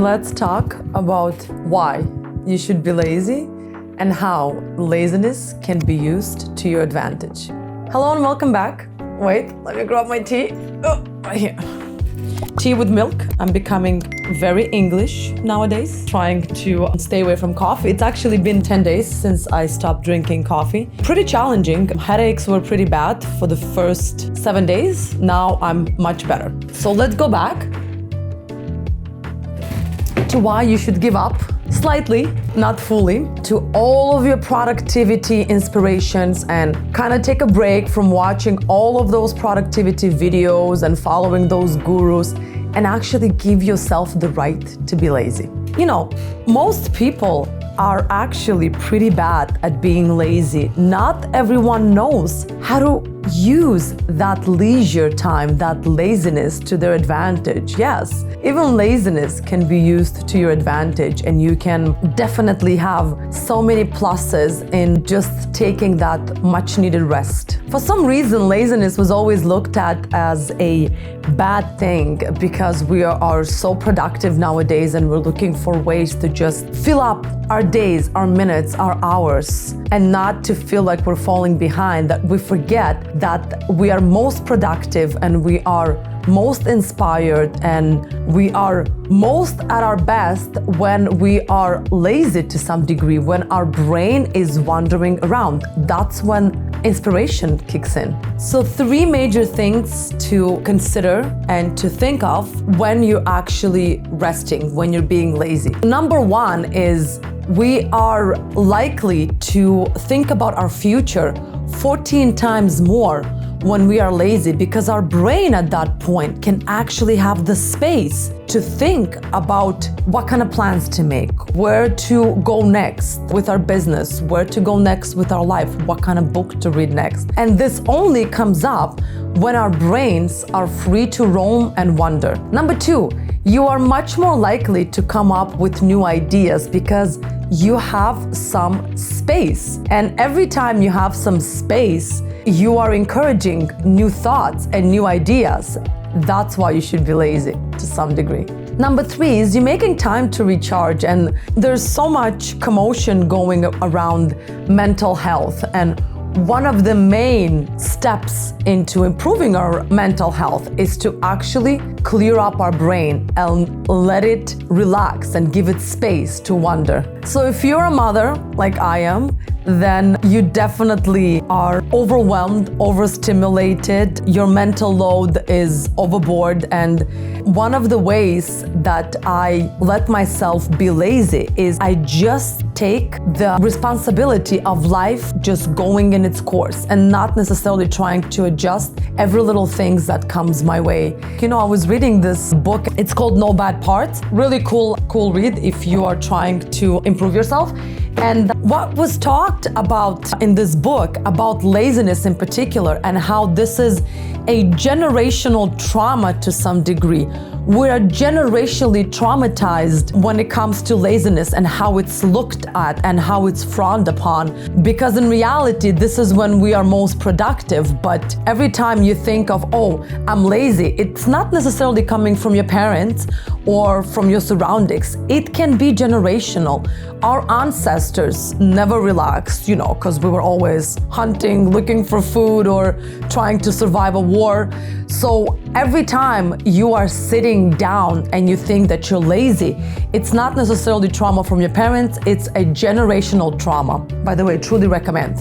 Let's talk about why you should be lazy and how laziness can be used to your advantage. Hello and welcome back. Wait, let me grab my tea. Oh, right here. Tea with milk. I'm becoming very English nowadays, trying to stay away from coffee. It's actually been 10 days since I stopped drinking coffee. Pretty challenging. Headaches were pretty bad for the first 7 days. Now I'm much better. So let's go back to why you should give up slightly, not fully, to all of your productivity inspirations and kind of take a break from watching all of those productivity videos and following those gurus and actually give yourself the right to be lazy. You know, most people are actually pretty bad at being lazy. Not everyone knows how to use that leisure time, that laziness to their advantage. Yes, even laziness can be used to your advantage, and you can definitely have so many pluses in just taking that much needed rest. For some reason, laziness was always looked at as a bad thing because we are so productive nowadays and we're looking for ways to just fill up our days, our minutes, our hours, and not to feel like we're falling behind, that we forget that we are most productive and we are most inspired and we are most at our best when we are lazy to some degree, when our brain is wandering around. That's when inspiration kicks in. So 3 major things to consider and to think of when you're actually resting, when you're being lazy. Number 1 is we are likely to think about our future 14 times more when we are lazy, because our brain at that point can actually have the space to think about what kind of plans to make, where to go next with our business, where to go next with our life, what kind of book to read next. And this only comes up when our brains are free to roam and wander. Number 2, you are much more likely to come up with new ideas because you have some space. And every time you have some space, you are encouraging new thoughts and new ideas. That's why you should be lazy to some degree. Number 3 is you're making time to recharge, and there's so much commotion going around mental health, and one of the main steps into improving our mental health is to actually clear up our brain and let it relax and give it space to wander. So if you're a mother like I am, then you definitely are overwhelmed, overstimulated, your mental load is overboard. And one of the ways that I let myself be lazy is I just take the responsibility of life just going in its course and not necessarily trying to adjust every little things that comes my way. You know, I was reading this book, it's called No Bad Parts. Really cool read if you are trying to improve yourself. And what was talked about in this book about laziness in particular, and how this is a generational trauma to some degree. We are generationally traumatized when it comes to laziness and how it's looked at and how it's frowned upon. Because in reality, this is when we are most productive. But every time you think of, oh, I'm lazy, it's not necessarily coming from your parents or from your surroundings. It can be generational. Our ancestors never relaxed, you know, because we were always hunting, looking for food, or trying to survive a war. So every time you are sitting down and you think that you're lazy, it's not necessarily trauma from your parents, it's a generational trauma. By the way, truly recommend.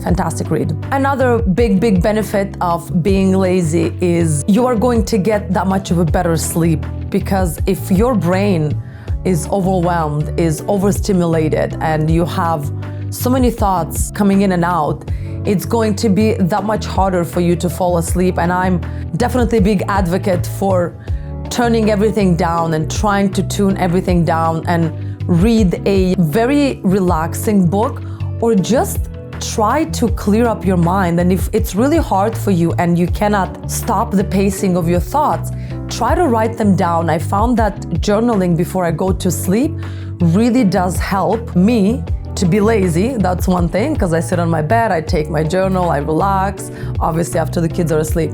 Fantastic read. Another big benefit of being lazy is you are going to get that much of a better sleep, because if your brain is overwhelmed, is overstimulated, and you have so many thoughts coming in and out, it's going to be that much harder for you to fall asleep. And I'm definitely a big advocate for turning everything down and trying to tune everything down and read a very relaxing book, or just try to clear up your mind. And if it's really hard for you and you cannot stop the pacing of your thoughts, try to write them down. I found that journaling before I go to sleep really does help me to be lazy. That's one thing, because I sit on my bed, I take my journal, I relax, obviously after the kids are asleep.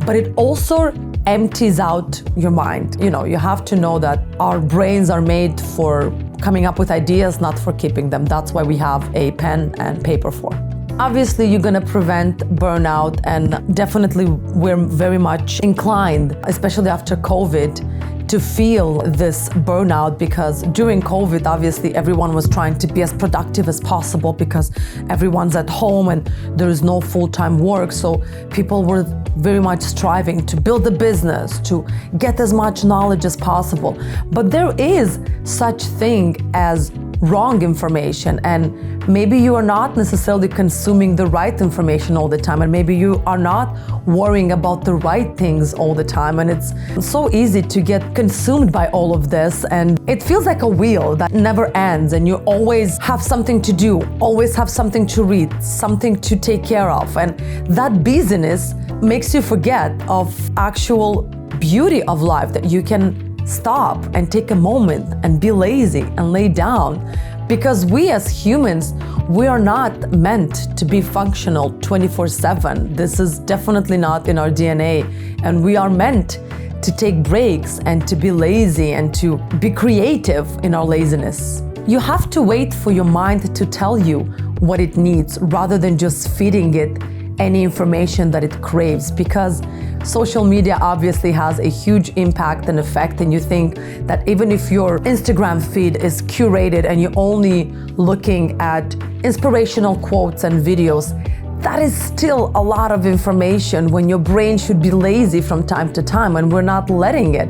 But it also empties out your mind. You know, you have to know that our brains are made for coming up with ideas, not for keeping them. That's why we have a pen and paper for. Obviously, you're gonna prevent burnout, and definitely we're very much inclined, especially after COVID, to feel this burnout, because during COVID, obviously, everyone was trying to be as productive as possible because everyone's at home and there is no full-time work. So people were very much striving to build a business, to get as much knowledge as possible. But there is such thing as wrong information, and maybe you are not necessarily consuming the right information all the time, and maybe you are not worrying about the right things all the time, and it's so easy to get consumed by all of this, and it feels like a wheel that never ends, and you always have something to do, always have something to read, something to take care of, and that busyness makes you forget of actual beauty of life, that you can stop and take a moment and be lazy and lay down, because we as humans, we are not meant to be functional 24/7. This is definitely not in our DNA, and we are meant to take breaks and to be lazy and to be creative in our laziness. You have to wait for your mind to tell you what it needs rather than just feeding it any information that it craves, because social media obviously has a huge impact and effect, and you think that even if your Instagram feed is curated and you're only looking at inspirational quotes and videos, that is still a lot of information when your brain should be lazy from time to time, and we're not letting it.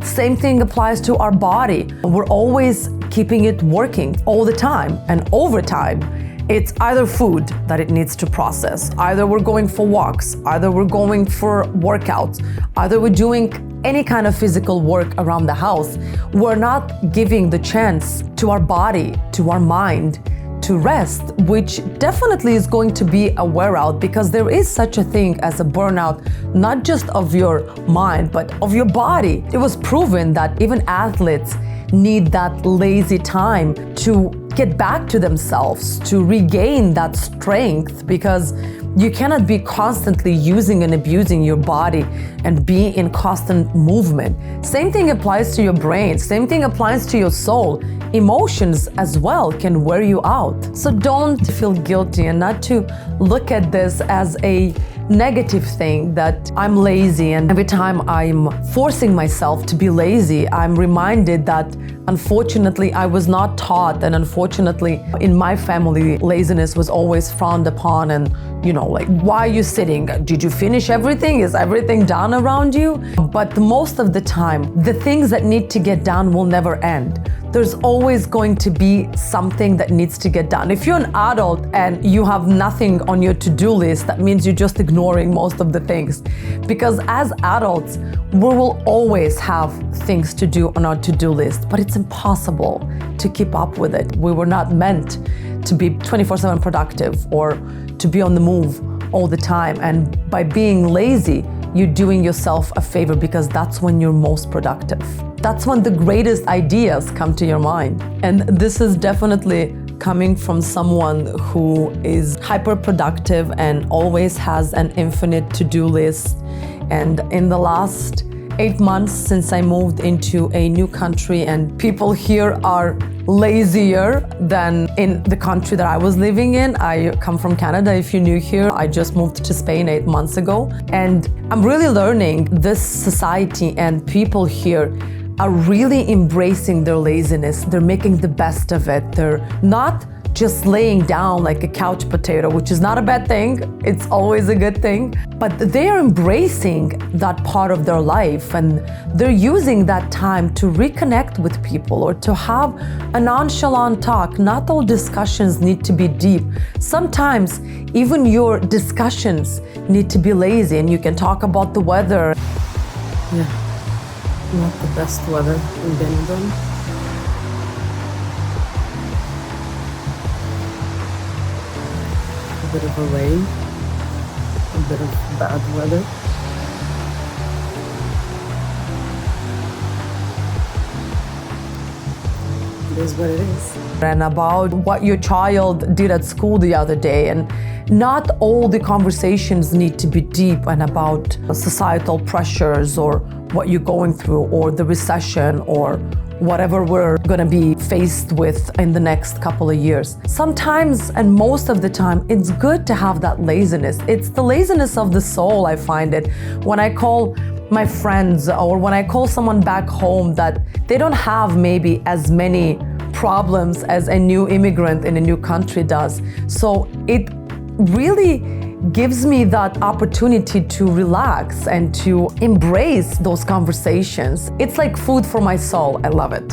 Same thing applies to our body. We're always keeping it working all the time, and over time, it's either food that it needs to process, either we're going for walks, either we're going for workouts, either we're doing any kind of physical work around the house. We're not giving the chance to our body, to our mind, to rest, which definitely is going to be a wear out, because there is such a thing as a burnout, not just of your mind, but of your body. It was proven that even athletes need that lazy time to get back to themselves, to regain that strength, because you cannot be constantly using and abusing your body and be in constant movement. Same thing applies to your brain, same thing applies to your soul. Emotions as well can wear you out. So don't feel guilty, and not to look at this as a negative thing that I'm lazy, and every time I'm forcing myself to be lazy, I'm reminded that unfortunately I was not taught, and unfortunately in my family laziness was always frowned upon, and you know, like, why are you sitting? Did you finish everything? Is everything done around you? But most of the time, the things that need to get done will never end. There's always going to be something that needs to get done. If you're an adult and you have nothing on your to-do list, that means you're just ignoring most of the things. Because as adults, we will always have things to do on our to-do list, but it's impossible to keep up with it. We were not meant to be 24/7 productive or to be on the move all the time. And by being lazy, you're doing yourself a favor, because that's when you're most productive. That's when the greatest ideas come to your mind. And this is definitely coming from someone who is hyper productive and always has an infinite to-do list. And in the last 8 months since I moved into a new country, and people here are lazier than in the country that I was living in. I come from Canada, if you're new here. I just moved to Spain 8 months ago. And I'm really learning this society, and people here are really embracing their laziness. They're making the best of it. They're not just laying down like a couch potato, which is not a bad thing. It's always a good thing. But they are embracing that part of their life, and they're using that time to reconnect with people or to have a nonchalant talk. Not all discussions need to be deep. Sometimes even your discussions need to be lazy, and you can talk about the weather. Yeah, not the best weather in Benidorm. A bit of a rain, a bit of bad weather. It is what it is. And about what your child did at school the other day, and not all the conversations need to be deep and about societal pressures or what you're going through or the recession or whatever we're gonna be faced with in the next couple of years. Sometimes, and most of the time, it's good to have that laziness. It's the laziness of the soul, I find it. When I call my friends or when I call someone back home that they don't have maybe as many problems as a new immigrant in a new country does. So it really gives me that opportunity to relax and to embrace those conversations. It's like food for my soul. I love it.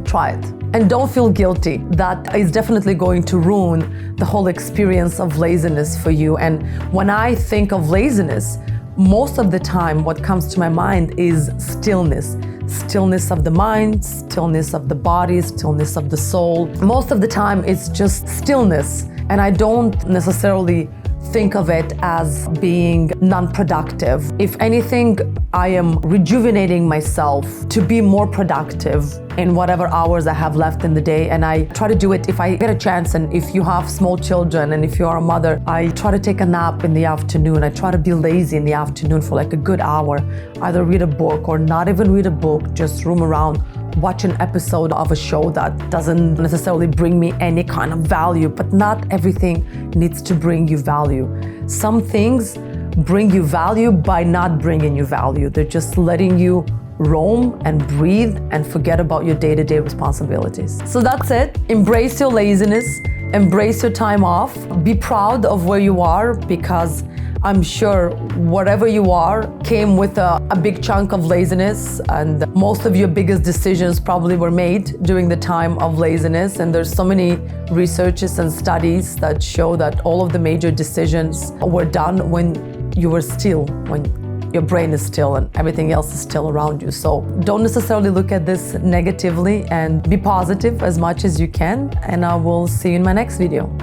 Try it. And don't feel guilty. That is definitely going to ruin the whole experience of laziness for you. And when I think of laziness, most of the time what comes to my mind is stillness. Stillness of the mind, stillness of the body, stillness of the soul. Most of the time it's just stillness. And I don't necessarily think of it as being non-productive. If anything, I am rejuvenating myself to be more productive in whatever hours I have left in the day. And I try to do it if I get a chance. And if you have small children and if you are a mother, I try to take a nap in the afternoon. I try to be lazy in the afternoon for like a good hour. Either read a book or not even read a book, just roam around, watch an episode of a show that doesn't necessarily bring me any kind of value, but not everything needs to bring you value. Some things bring you value by not bringing you value. They're just letting you roam and breathe and forget about your day-to-day responsibilities. So that's it. Embrace your laziness, embrace your time off, be proud of where you are, because I'm sure whatever you are came with a big chunk of laziness, and most of your biggest decisions probably were made during the time of laziness. And there's so many researches and studies that show that all of the major decisions were done when you were still, when your brain is still and everything else is still around you. So don't necessarily look at this negatively and be positive as much as you can. And I will see you in my next video.